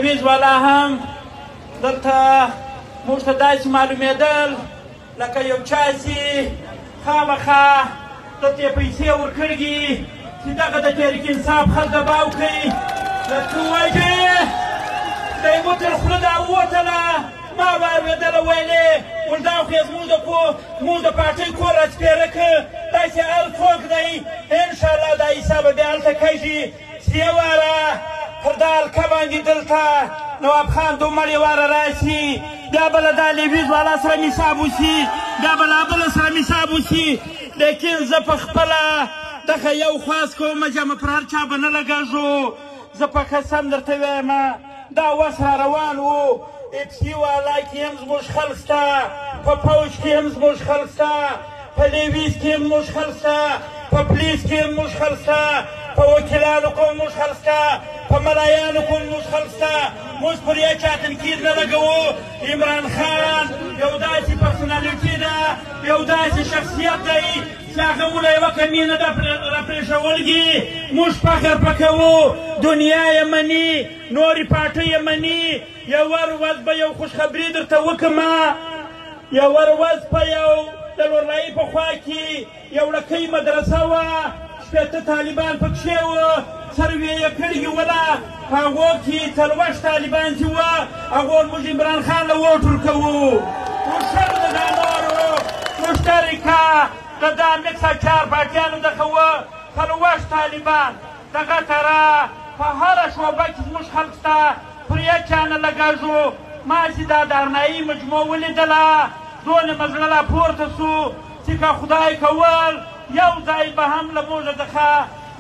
ویز والا هم دلته موږ ته داسې معلومېدل لکه یو چا چې خامخا دلته یې پیسې ورکړي دي چې دغه د تحریک انصاف خلک دباو کوي له څه وجې د یوه تر خوله دا ووتله ما واورېدله ویلې ول دا خو یې زموږ د پارټۍ کور راسپېره که داسې هر څوک دی انشاءالله دا حساب به بیا هلته کږي چې یو واره پر دا حلقه باندې دلته نواب خان دومړې واره راشي بیا به له دا لیویز والا سره حساب وشي بیا به له بله سره حساب وشي لیکن زه په خپله دغه یو خواست کوم جمع پر هر چا به نه لګېږو زه په قسم درته وایم دا وس را روان و اپسي والا کې هم زموږ خلک شته په پوج کې هم زموږ خلک شته په لیویز کې هم زموږ خلک شته په پولیس کې هم زموږ خلک شته په وکیلانو کې هم زموږ خلک شته په ملایانو کې هم زموږ خلک شته موږ پر یو چا تنقید نه لګوو عمران خان یو داسې پرسونالیټي ده یو داسې شخصیت دی چې هغه مو له یوه کمینه ده راپرېښولګي موږ فخر په کوو دنیا یې مني نورې پارټۍ یې مني یوه ورځ به یو خوشخبري درته وکړمه یوه ورځ په یو د لورلایي په خوا کې یو ړکۍ مدرسه وه شپېته طالبان پکښې وه سروې یې کړي وله په هغو کې څلوېښت طالبان چې وه هغو موږ عمران خان له ووټ ورکوو وشر د دا نورو مشترکه د دا مکسه چار پارټیانو دغه وه څلوېښت طالبان دغه تره په هره شعبه کې زموږ خلک شته پر یو چا نه لګېږو ما چې دا د ارنایي مجموع ولیدله دونه مې زړه را پورته سو چې که خدای کول یو ځای به هم له موږه څخه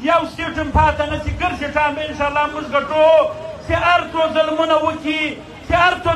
یو سیټ هم پاته نه شي ګر سیټان به انشاءالله موږ ګټو چې هر څو ظلمونه وکړي چې هر څو